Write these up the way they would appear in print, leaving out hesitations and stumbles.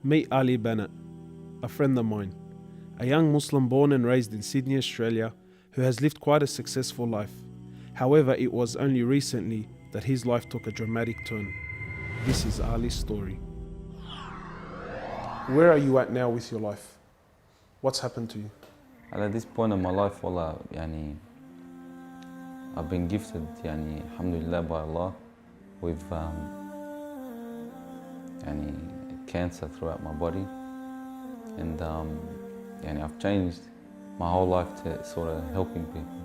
Meet Ali Banat, a friend of mine, a young Muslim born and raised in Sydney, Australia, who has lived quite a successful life. However, it was only recently that his life took a dramatic turn. This is Ali's story. Where are you at now with your life? What's happened to you? And at this point in my life, wallah, I've been gifted, alhamdulillah, by Allah with cancer throughout my body, and I've changed my whole life to sort of helping people.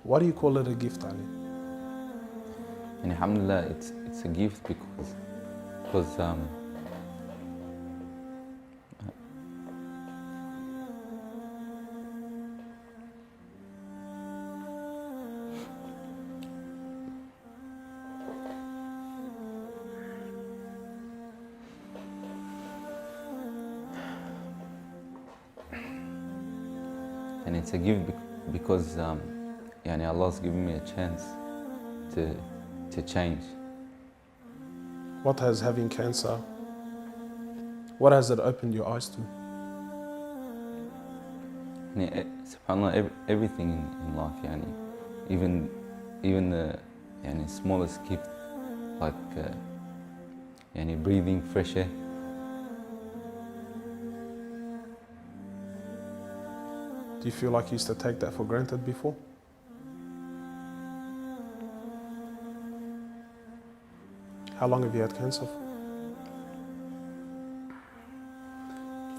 Why do you call it a gift, Ali? And alhamdulillah, it's a gift because and it's a gift because Allah's given me a chance to change. What has having cancer, what has it opened your eyes to? SubhanAllah, everything in life, even the smallest gift, like breathing fresh air. Do you feel like you used to take that for granted before? How long have you had cancer for?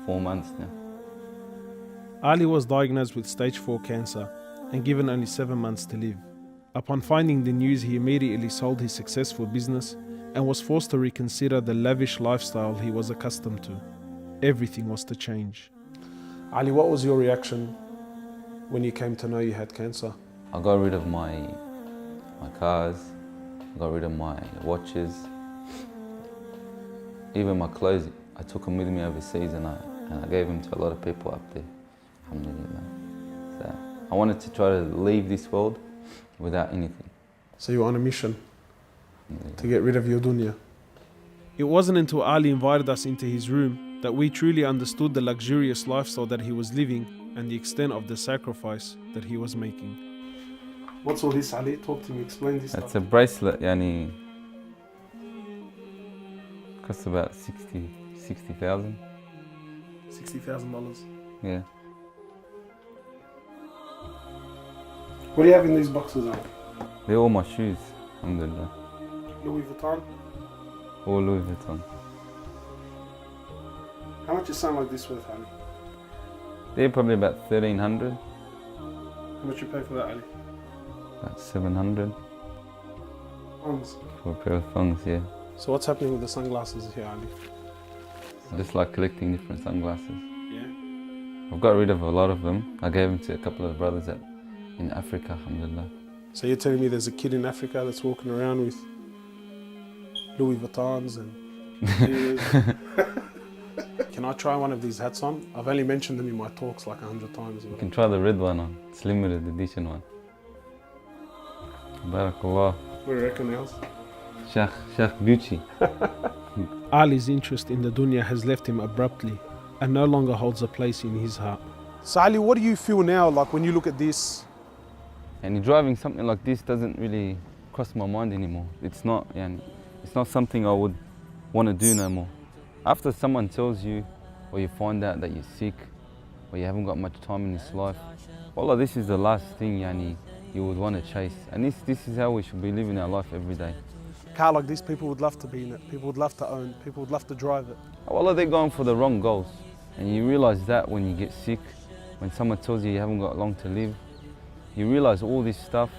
4 months now. Ali was diagnosed with stage 4 cancer and given only 7 months to live. Upon finding the news, he immediately sold his successful business and was forced to reconsider the lavish lifestyle he was accustomed to. Everything was to change. Ali, what was your reaction when you came to know you had cancer? I got rid of my cars, I got rid of my watches, even my clothes. I took them with me overseas and I gave them to a lot of people up there, alhamdulillah. So I wanted to try to leave this world without anything. So you were on a mission to get rid of your dunya. It wasn't until Ali invited us into his room that we truly understood the luxurious lifestyle that he was living and the extent of the sacrifice that he was making. What's all this, Ali? Talk to me, explain this It's stuff. a bracelet, costs about 60,000. $60,000. Yeah. What do you have in these boxes, Ali? They're all my shoes, alhamdulillah. Louis Vuitton? All Louis Vuitton. How much is something like this worth, Ali? They're probably about 1,300, How much you pay for that, Ali? about 700 Pounds. for a pair of thongs, yeah. So what's happening with the sunglasses here, Ali? I just like collecting different sunglasses. Yeah? I've got rid of a lot of them. I gave them to a couple of brothers in Africa, alhamdulillah. So you're telling me there's a kid in Africa that's walking around with Louis Vuittons and Can I try one of these hats on? I've only mentioned them in my talks like 100 times. You can try the red one on. It's limited edition one. Barakallah. What do you reckon, else? Sheikh Gucci. Ali's interest in the dunya has left him abruptly and no longer holds a place in his heart. So Ali, what do you feel now, like when you look at this? And driving something like this doesn't really cross my mind anymore. It's not something I would want to do no more. After someone tells you, or you find out that you're sick, or you haven't got much time in this life, wallah, this is the last thing you would want to chase. And this is how we should be living our life every day. A car like this, people would love to be in it, people would love to own, people would love to drive it. Wallah, they're going for the wrong goals. And you realize that when you get sick, when someone tells you you haven't got long to live, you realize all this stuff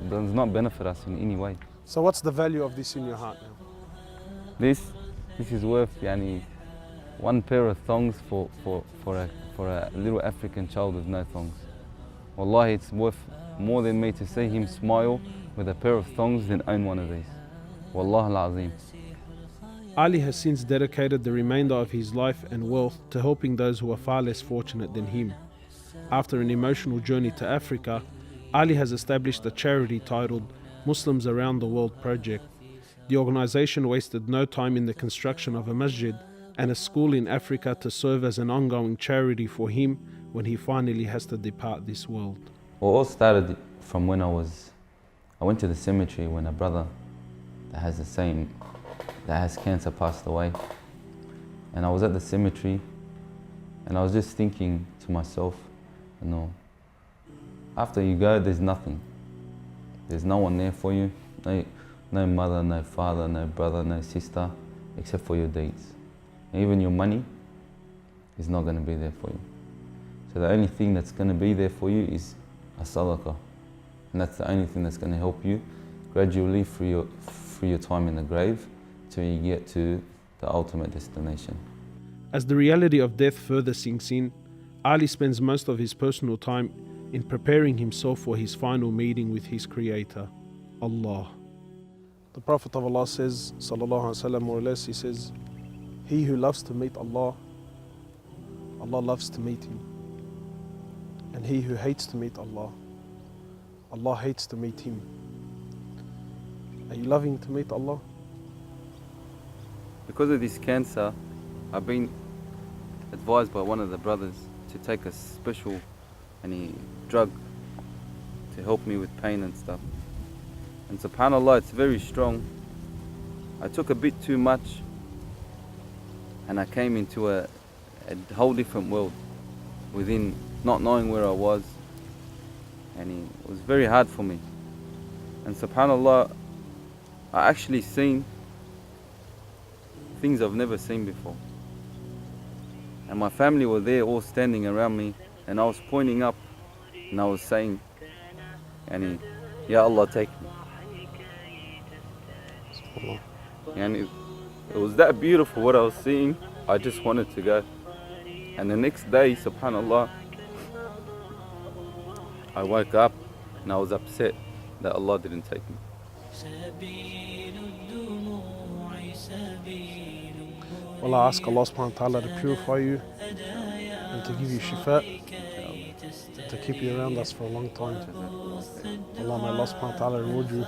does not benefit us in any way. So what's the value of this in your heart now? This is worth one pair of thongs for a little African child with no thongs. Wallahi, it's worth more than me to see him smile with a pair of thongs than own one of these. Wallah al-Azim. Ali has since dedicated the remainder of his life and wealth to helping those who are far less fortunate than him. After an emotional journey to Africa, Ali has established a charity titled Muslims Around the World Project. The organization wasted no time in the construction of a masjid and a school in Africa to serve as an ongoing charity for him when he finally has to depart this world. Well, it all started from when I went to the cemetery when a brother that has cancer passed away. And I was at the cemetery and I was just thinking to myself, after you go, there's nothing. There's no one there for you. No mother, no father, no brother, no sister, except for your deeds. And even your money is not going to be there for you. So the only thing that's going to be there for you is a sadaqah. And that's the only thing that's going to help you gradually through your time in the grave till you get to the ultimate destination. As the reality of death further sinks in, Ali spends most of his personal time in preparing himself for his final meeting with his Creator, Allah. The Prophet of Allah says, sallallahu alaihi wasallam, more or less, he says, he who loves to meet Allah, Allah loves to meet him. And he who hates to meet Allah, Allah hates to meet him. Are you loving to meet Allah? Because of this cancer, I've been advised by one of the brothers to take a special drug to help me with pain and stuff. And subhanAllah, it's very strong. I took a bit too much and I came into a whole different world within not knowing where I was, and it was very hard for me. And subhanAllah, I actually seen things I've never seen before. And my family were there all standing around me, and I was pointing up and I was saying, Ya Allah, take me. And it was that beautiful what I was seeing. I just wanted to go. And the next day, subhanAllah, I woke up and I was upset that Allah didn't take me. Well, I ask Allah subhanahu wa ta'ala to purify you and to give you shifa, to keep you around us for a long time. Allah, may Allah subhanahu wa ta'ala reward you.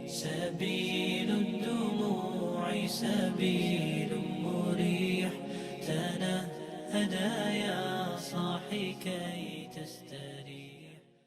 سبيل الدموع سبيل مريح تنهدى يا صاحي كي تستريح